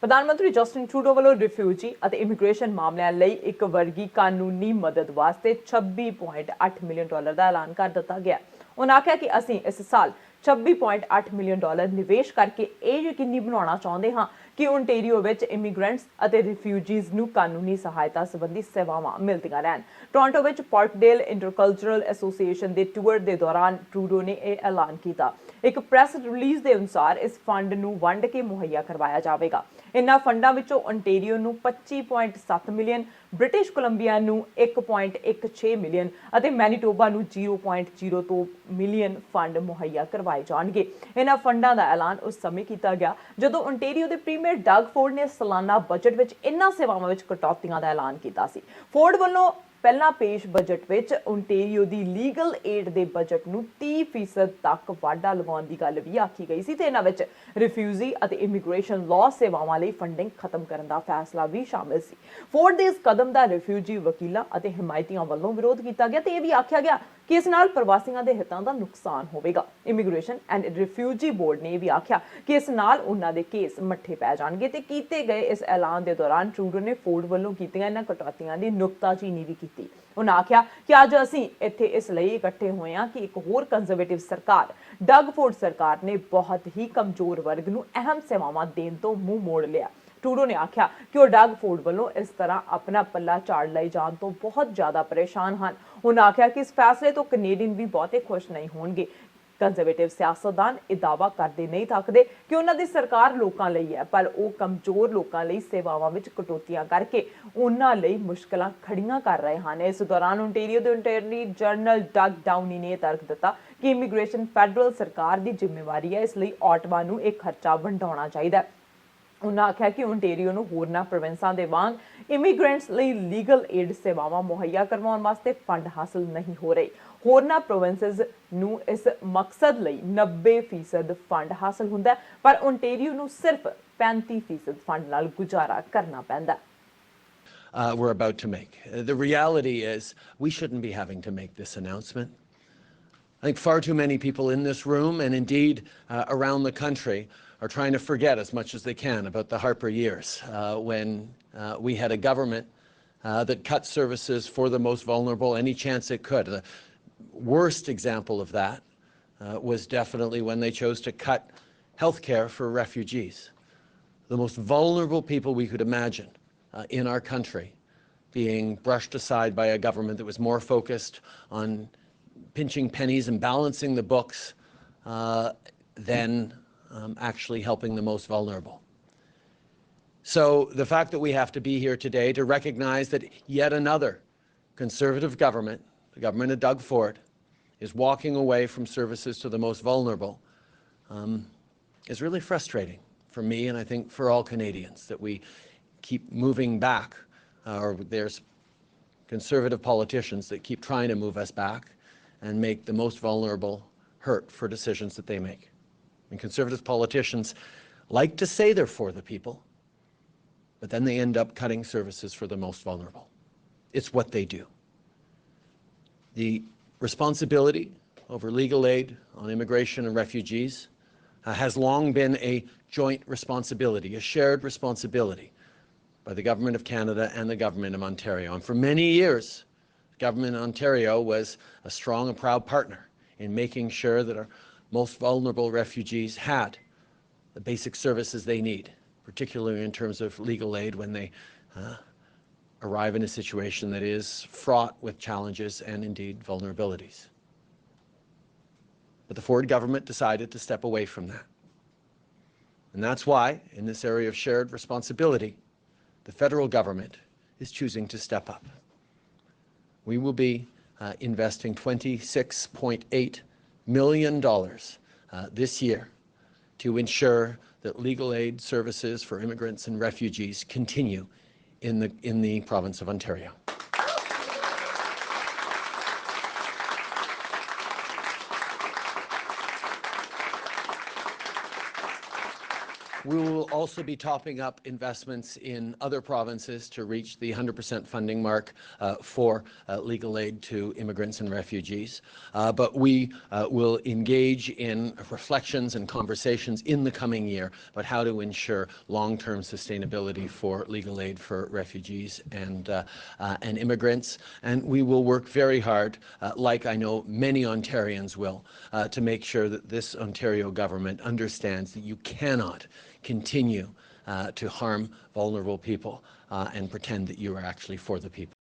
ਪ੍ਰਧਾਨ ਮੰਤਰੀ Justin Trudeau ਵੱਲੋਂ ਰਿਫਿਊਜੀ ਅਤੇ ਇਮੀਗ੍ਰੇਸ਼ਨ ਮਾਮਲਿਆਂ ਲਈ ਇੱਕ ਵਰਗੀ ਕਾਨੂੰਨੀ ਮਦਦ ਵਾਸਤੇ $26.8 ਮਿਲੀਅਨ ਦਾ ਐਲਾਨ ਕਰ ਦਿੱਤਾ ਗਿਆ। ਉਹਨਾਂ ਆਖਿਆ ਕਿ ਅਸੀਂ ਇਸ ਸਾਲ $26.8 ਮਿਲੀਅਨ ਨਿਵੇਸ਼ ਕਰਕੇ ਇਹ ਯਕੀਨੀ ਬਣਾਉਣਾ ਚਾਹੁੰਦੇ ਹਾਂ ਕਿ ਓਨਟਾਰੀਓ ਵਿੱਚ ਇਮੀਗ੍ਰੈਂਟਸ ਅਤੇ ਰਿਫਿਊਜੀਜ਼ ਨੂੰ ਕਾਨੂੰਨੀ ਸਹਾਇਤਾ ਸੰਬੰਧੀ ਸੇਵਾਵਾਂ ਮਿਲਦੀਆਂ ਰਹਿਣ। ਟੋਰਾਂਟੋ ਵਿੱਚ ਪਾਰਕਡੇਲ ਇੰਟਰਕਲਚਰਲ ਐਸੋਸੀਏਸ਼ਨ ਦੇ ਟੂਰ ਦੇ ਦੌਰਾਨ ਟਰੂਡੋ ਨੇ ਇਹ ਐਲਾਨ ਕੀਤਾ। ਇੱਕ ਪ੍ਰੈਸ ਰਿਲੀਜ਼ ਦੇ ਅਨੁਸਾਰ ਇਸ ਫੰਡ ਨੂੰ ਵੰਡ ਕੇ ਮੁਹੱਈਆ ਕਰਵਾਇਆ ਜਾਵੇਗਾ। ਇਨ੍ਹਾਂ ਫੰਡਾਂ ਵਿੱਚੋਂ ਓਨਟਾਰੀਓ ਨੂੰ 25.7 ਮਿਲੀਅਨ, ਬ੍ਰਿਟਿਸ਼ ਕੋਲੰਬੀਆ ਨੂੰ 1.16 ਮਿਲੀਅਨ ਅਤੇ ਮੈਨੀਟੋਬਾ ਨੂੰ 0.02 ਮਿਲੀਅਨ ਫੰਡ ਮੁਹੱਈਆ ਕਰਵਾਏ ਜਾਣਗੇ। ਇਨ੍ਹਾਂ ਫੰਡਾਂ ਦਾ ਐਲਾਨ ਉਸ ਸਮੇਂ ਕੀਤਾ ਗਿਆ ਜਦੋਂ ਓਨਟਾਰੀਓ ਦੇ ਪ੍ਰੀਮੀਅਰ ਡਗ ਫੋਰਡ ਨੇ ਸਾਲਾਨਾ ਬਜਟ ਵਿੱਚ ਇਨ੍ਹਾਂ ਸੇਵਾਵਾਂ ਵਿੱਚ ਕਟੌਤੀਆਂ ਦਾ ਐਲਾਨ ਕੀਤਾ ਸੀ। ਫੋਰਡ ਵੱਲੋਂ ਪਹਿਲਾਂ ਪੇਸ਼ ਬਜਟ ਵਿੱਚ ਓਨਟਾਰੀਓ ਦੀ ਲੀਗਲ ਏਡ ਦੇ ਬਜਟ ਨੂੰ 30% ਤੱਕ ਵਾਧਾ ਲਗਾਉਣ ਦੀ ਗੱਲ ਵੀ ਆਖੀ ਗਈ ਸੀ ਤੇ ਇਹਨਾਂ ਵਿੱਚ ਰਿਫਿਊਜੀ ਅਤੇ ਇਮੀਗ੍ਰੇਸ਼ਨ ਲਾਅ ਸੇਵਾਵਾਂ ਲਈ ਫੰਡਿੰਗ ਖਤਮ ਕਰਨ ਦਾ ਫੈਸਲਾ ਵੀ ਸ਼ਾਮਿਲ ਸੀ। ਫੋਰਡ ਦੇ ਇਸ ਕਦਮ ਦਾ ਰਿਫਿਊਜੀ ਵਕੀਲਾਂ ਅਤੇ ਹਮਾਇਤੀਆਂ ਵੱਲੋਂ ਵਿਰੋਧ ਕੀਤਾ ਗਿਆ ਤੇ ਇਹ ਵੀ ਆਖਿਆ ਗਿਆ ਕਿ ਇਸ ਨਾਲ ਪ੍ਰਵਾਸੀਆਂ ਦੇ ਹਿੱਤਾਂ ਦਾ ਨੁਕਸਾਨ ਹੋਵੇਗਾ। ਇਮੀਗ੍ਰੇਸ਼ਨ ਐਂਡ ਰਿਫਿਊਜੀ ਬੋਰਡ ਨੇ ਇਹ ਵੀ ਆਖਿਆ ਕਿ ਇਸ ਨਾਲ ਉਹਨਾਂ ਦੇ ਕੇਸ ਮੱਠੇ ਪੈ ਜਾਣਗੇ ਤੇ ਕੀਤੇ ਗਏ ਇਸ ਐਲਾਨ ਦੇ ਦੌਰਾਨ ਟਰੂਡੋ ਨੇ ਫੋਰਡ ਵੱਲੋਂ ਕੀਤੀਆਂ ਇਹਨਾਂ ਕਟੌਤੀਆਂ ਦੀ ਨੁਕਤਾਚੀਨੀ ਵੀ ਕੀਤੀ। ਉਹਨਾਂ ਆਖਿਆ ਕਿ ਅੱਜ ਅਸੀਂ ਇੱਥੇ ਇਸ ਲਈ ਇਕੱਠੇ ਹੋਏ ਹਾਂ ਕਿ ਇੱਕ ਹੋਰ ਕੰਜ਼ਰਵੇਟਿਵ ਸਰਕਾਰ ਡਗ ਫੋਰਡ ਸਰਕਾਰ ਨੇ ਬਹੁਤ ਹੀ ਕਮਜ਼ੋਰ ਵਰਗ ਨੂੰ ਅਹਿਮ ਸੇਵਾਵਾਂ ਦੇਣ ਤੋਂ ਮੂੰਹ ਮੋੜ ਲਿਆ। ਟਰੂਡੋ ਨੇ ਆਖਿਆ ਕਿ ਉਹ ਡਗ ਫੋਰਡ ਵੱਲੋਂ ਇਸ ਤਰ੍ਹਾਂ ਆਪਣਾ ਪੱਲਾ ਝਾੜ ਲਈ ਜਾਣ ਤੋਂ ਬਹੁਤ ਜ਼ਿਆਦਾ ਪਰੇਸ਼ਾਨ ਹਨ। ਉਹਨਾਂ ਆਖਿਆ ਕਿ ਇਸ ਫੈਸਲੇ ਤੋਂ ਕੈਨੇਡੀਅਨ ਵੀ ਬਹੁਤੇ ਖੁਸ਼ ਨਹੀਂ ਹੋਣਗੇ। ਕੰਜ਼ਰਵੇਟਿਵ ਸਿਆਸਤਦਾਨ ਇਹ ਦਾਅਵਾ ਕਰਦੇ ਨਹੀਂ ਥੱਕਦੇ ਕਿ ਉਹਨਾਂ ਦੀ ਸਰਕਾਰ ਲੋਕਾਂ ਲਈ ਹੈ, ਪਰ ਉਹ ਕਮਜ਼ੋਰ ਲੋਕਾਂ ਲਈ ਸੇਵਾਵਾਂ ਵਿੱਚ ਕਟੌਤੀਆਂ ਕਰਕੇ ਉਹਨਾਂ ਲਈ ਮੁਸ਼ਕਲਾਂ ਖੜੀਆਂ ਕਰ ਰਹੇ ਹਨ। ਇਸ ਦੌਰਾਨ ਓਨਟਾਰੀਓ ਦੇ ਅਟਾਰਨੀ ਜਨਰਲ ਡਗ ਡਾਊਨੀ ਨੇ ਤਰਕ ਦਿੱਤਾ ਕਿ ਇਮੀਗ੍ਰੇਸ਼ਨ ਫੈਡਰਲ ਸਰਕਾਰ ਦੀ ਜ਼ਿੰਮੇਵਾਰੀ ਹੈ, ਇਸ ਲਈ ਆਟਵਾ ਨੂੰ ਇਹ ਖਰਚਾ ਵੰਡਾਉਣਾ ਚਾਹੀਦਾ। ਉਹਨਾਂ ਆਖਿਆ ਕਿ ਓਨਟਾਰੀਓ ਨੂੰ ਹੋਰਨਾਂ ਪ੍ਰੋਵਿੰਸਾਂ ਦੇ ਵਾਂਗ ਇਮੀਗ੍ਰੈਂਟਸ ਲਈ ਲੀਗਲ ਏਡ ਸੇਵਾਵਾਂ ਮੁਹੱਈਆ ਕਰਵਾਉਣ ਵਾਸਤੇ ਫੰਡ ਹਾਸਲ ਨਹੀਂ ਹੋ ਰਹੇ। ਹੋਰਨਾਂ ਪ੍ਰੋਵਿੰਸਸ ਨੂੰ ਇਸ ਮਕਸਦ ਲਈ 90% ਫੰਡ ਹਾਸਲ ਹੁੰਦਾ ਪਰ ਓਨਟਾਰੀਓ ਨੂੰ ਸਿਰਫ 35% ਫੰਡ ਨਾਲ ਗੁਜ਼ਾਰਾ ਕਰਨਾ ਪੈਂਦਾ। We're about to make. The reality is we shouldn't be having to make this announcement. I think far too many people in this room and indeed around the country are trying to forget as much as they can about the Harper years when we had a government that cut services for the most vulnerable any chance it could. The worst example of that was definitely when they chose to cut health care for refugees. The most vulnerable people we could imagine in our country being brushed aside by a government that was more focused on pinching pennies and balancing the books than actually helping the most vulnerable. So the fact that we have to be here today to recognize that yet another conservative government, the government of Doug Ford, is walking away from services to the most vulnerable is really frustrating for me and I think for all Canadians, that we keep moving back, or there's conservative politicians that keep trying to move us back and make the most vulnerable hurt for decisions that they make. And conservative politicians like to say they're for the people, but then they end up cutting services for the most vulnerable. It's what they do. The responsibility over legal aid on immigration and refugees has long been a joint responsibility, a shared responsibility by the Government of Canada and the Government of Ontario. And for many years, the Government of Ontario was a strong and proud partner in making sure that our most vulnerable refugees had the basic services they need, particularly in terms of legal aid when they arrive in a situation that is fraught with challenges and indeed vulnerabilities. But the Ford government decided to step away from that. And that's why, in this area of shared responsibility, the federal government is choosing to step up. We will be investing $26.8 million this year to ensure that legal aid services for immigrants and refugees continue in the province of Ontario. We will also be topping up investments in other provinces to reach the 100% funding mark for legal aid to immigrants and refugees. But we will engage in reflections and conversations in the coming year about how to ensure long-term sustainability for legal aid for refugees and immigrants. And we will work very hard, like I know many Ontarians will, to make sure that this Ontario government understands that you cannot continue to harm vulnerable people and pretend that you are actually for the people.